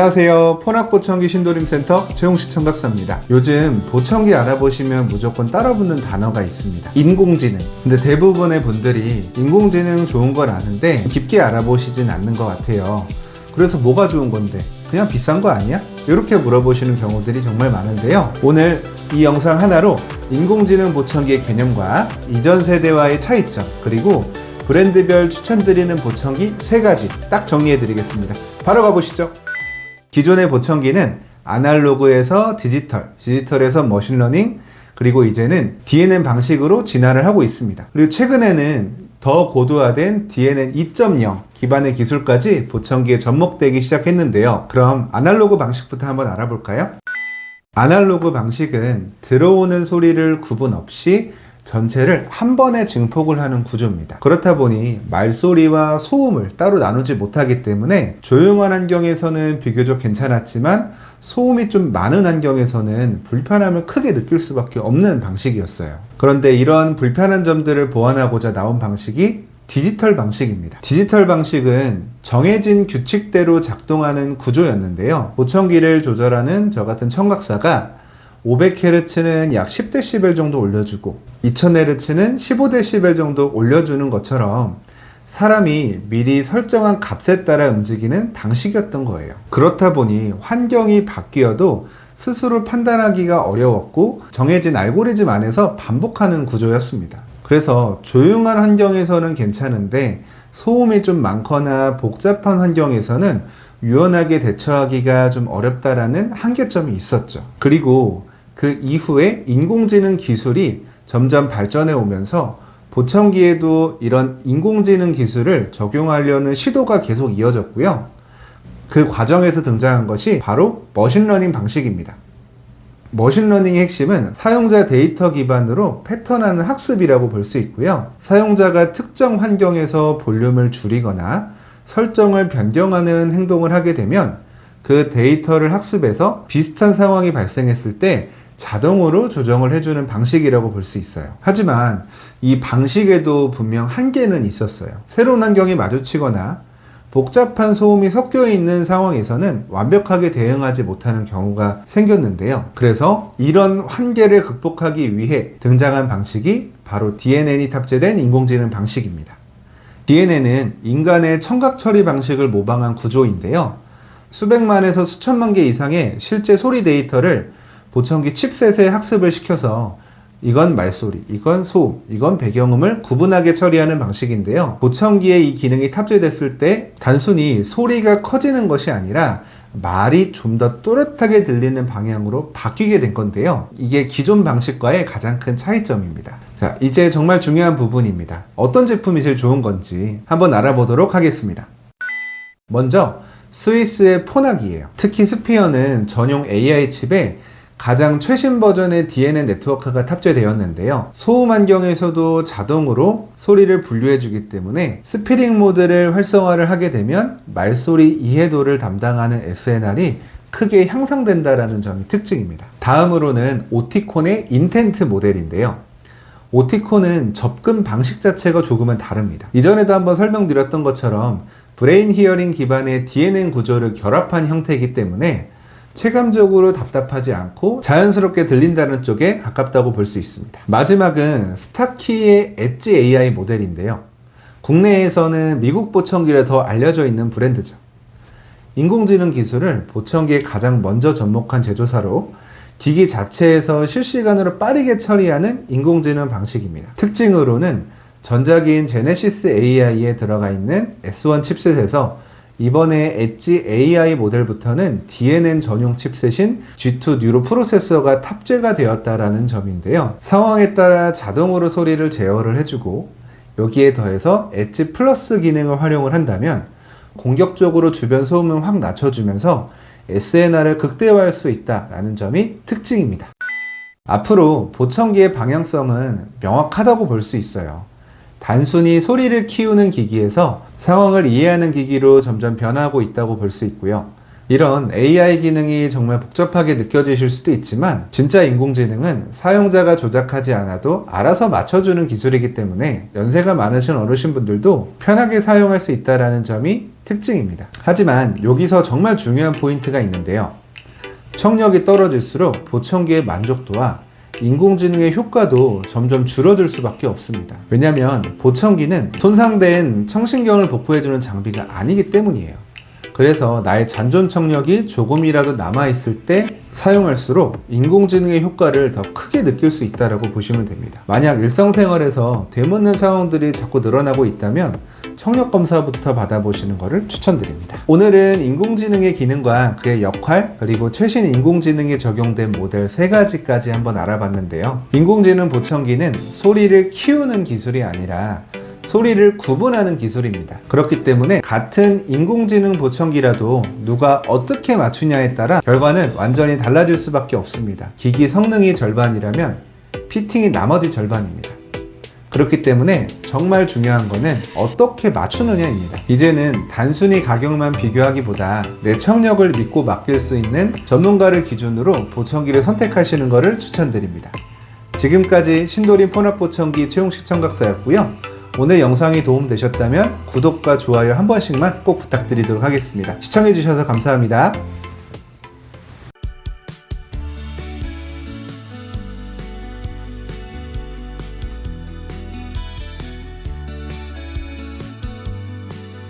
안녕하세요. 폰학보청기 신도림센터 최용식 청각사입니다. 요즘 보청기 알아보시면 무조건 따라붙는 단어가 있습니다. 인공지능. 근데 대부분의 분들이 인공지능 좋은 걸 아는데 깊게 알아보시진 않는 것 같아요. 그래서 뭐가 좋은 건데? 그냥 비싼 거 아니야? 이렇게 물어보시는 경우들이 정말 많은데요. 오늘 이 영상 하나로 인공지능 보청기의 개념과 이전 세대와의 차이점, 그리고 브랜드별 추천드리는 보청기 3가지 딱 정리해 드리겠습니다. 바로 가보시죠. 기존의 보청기는 아날로그에서 디지털, 디지털에서 머신러닝, 그리고 이제는 DNN 방식으로 진화를 하고 있습니다. 그리고 최근에는 더 고도화된 DNN 2.0 기반의 기술까지 보청기에 접목되기 시작했는데요. 그럼 아날로그 방식부터 한번 알아볼까요? 아날로그 방식은 들어오는 소리를 구분 없이 전체를 한 번에 증폭을 하는 구조입니다. 그렇다 보니 말소리와 소음을 따로 나누지 못하기 때문에 조용한 환경에서는 비교적 괜찮았지만 소음이 좀 많은 환경에서는 불편함을 크게 느낄 수밖에 없는 방식이었어요. 그런데 이런 불편한 점들을 보완하고자 나온 방식이 디지털 방식입니다. 디지털 방식은 정해진 규칙대로 작동하는 구조였는데요. 보청기를 조절하는 저 같은 청각사가 500Hz는 약 10dB 정도 올려주고 2000Hz는 15dB 정도 올려주는 것처럼 사람이 미리 설정한 값에 따라 움직이는 방식이었던 거예요. 그렇다 보니 환경이 바뀌어도 스스로 판단하기가 어려웠고 정해진 알고리즘 안에서 반복하는 구조였습니다. 그래서 조용한 환경에서는 괜찮은데 소음이 좀 많거나 복잡한 환경에서는 유연하게 대처하기가 좀 어렵다라는 한계점이 있었죠. 그리고 그 이후에 인공지능 기술이 점점 발전해 오면서 보청기에도 이런 인공지능 기술을 적용하려는 시도가 계속 이어졌고요. 그 과정에서 등장한 것이 바로 머신러닝 방식입니다. 머신러닝의 핵심은 사용자 데이터 기반으로 패턴화하는 학습이라고 볼 수 있고요. 사용자가 특정 환경에서 볼륨을 줄이거나 설정을 변경하는 행동을 하게 되면 그 데이터를 학습해서 비슷한 상황이 발생했을 때 자동으로 조정을 해주는 방식이라고 볼 수 있어요. 하지만 이 방식에도 분명 한계는 있었어요. 새로운 환경이 마주치거나 복잡한 소음이 섞여 있는 상황에서는 완벽하게 대응하지 못하는 경우가 생겼는데요. 그래서 이런 한계를 극복하기 위해 등장한 방식이 바로 DNN이 탑재된 인공지능 방식입니다. DNN은 인간의 청각 처리 방식을 모방한 구조인데요. 수백만에서 수천만 개 이상의 실제 소리 데이터를 보청기 칩셋에 학습을 시켜서 이건 말소리, 이건 소음, 이건 배경음을 구분하게 처리하는 방식인데요. 보청기에 이 기능이 탑재됐을 때 단순히 소리가 커지는 것이 아니라 말이 좀 더 또렷하게 들리는 방향으로 바뀌게 된 건데요. 이게 기존 방식과의 가장 큰 차이점입니다. 자, 이제 정말 중요한 부분입니다. 어떤 제품이 제일 좋은 건지 한번 알아보도록 하겠습니다. 먼저 스위스의 폰학이에요. 특히 스피어는 전용 AI 칩에 가장 최신 버전의 DNN 네트워크가 탑재되었는데요. 소음 환경에서도 자동으로 소리를 분류해 주기 때문에 스피링 모드를 활성화를 하게 되면 말소리 이해도를 담당하는 SNR이 크게 향상된다는 점이 특징입니다. 다음으로는 오티콘의 인텐트 모델인데요. 오티콘은 접근 방식 자체가 조금은 다릅니다. 이전에도 한번 설명드렸던 것처럼 브레인 히어링 기반의 DNN 구조를 결합한 형태이기 때문에 체감적으로 답답하지 않고 자연스럽게 들린다는 쪽에 가깝다고 볼 수 있습니다. 마지막은 스타키의 엣지 AI 모델인데요. 국내에서는 미국 보청기를 더 알려져 있는 브랜드죠. 인공지능 기술을 보청기에 가장 먼저 접목한 제조사로 기기 자체에서 실시간으로 빠르게 처리하는 인공지능 방식입니다. 특징으로는 전자기인 제네시스 AI에 들어가 있는 S1 칩셋에서 이번에 엣지 AI 모델부터는 DNN 전용 칩셋인 G2 뉴로 프로세서가 탑재가 되었다라는 점인데요. 상황에 따라 자동으로 소리를 제어를 해주고 여기에 더해서 엣지 플러스 기능을 활용을 한다면 공격적으로 주변 소음을 확 낮춰주면서 SNR을 극대화할 수 있다라는 점이 특징입니다. 앞으로 보청기의 방향성은 명확하다고 볼 수 있어요. 단순히 소리를 키우는 기기에서 상황을 이해하는 기기로 점점 변화하고 있다고 볼 수 있고요. 이런 AI 기능이 정말 복잡하게 느껴지실 수도 있지만 진짜 인공지능은 사용자가 조작하지 않아도 알아서 맞춰주는 기술이기 때문에 연세가 많으신 어르신분들도 편하게 사용할 수 있다는 점이 특징입니다. 하지만 여기서 정말 중요한 포인트가 있는데요. 청력이 떨어질수록 보청기의 만족도와 인공지능의 효과도 점점 줄어들 수밖에 없습니다. 왜냐하면 보청기는 손상된 청신경을 복구해주는 장비가 아니기 때문이에요. 그래서 나의 잔존 청력이 조금이라도 남아있을 때 사용할수록 인공지능의 효과를 더 크게 느낄 수 있다고 보시면 됩니다. 만약 일상생활에서 되묻는 상황들이 자꾸 늘어나고 있다면 청력 검사부터 받아보시는 것을 추천드립니다. 오늘은 인공지능의 기능과 그의 역할, 그리고 최신 인공지능에 적용된 모델 3가지까지 한번 알아봤는데요. 인공지능 보청기는 소리를 키우는 기술이 아니라 소리를 구분하는 기술입니다. 그렇기 때문에 같은 인공지능 보청기라도 누가 어떻게 맞추냐에 따라 결과는 완전히 달라질 수밖에 없습니다. 기기 성능이 절반이라면 피팅이 나머지 절반입니다. 그렇기 때문에 정말 중요한 거는 어떻게 맞추느냐입니다. 이제는 단순히 가격만 비교하기보다 내 청력을 믿고 맡길 수 있는 전문가를 기준으로 보청기를 선택하시는 것을 추천드립니다. 지금까지 신도림 포납보청기 최용식 청각사였고요. 오늘 영상이 도움되셨다면 구독과 좋아요 한 번씩만 꼭 부탁드리도록 하겠습니다. 시청해주셔서 감사합니다.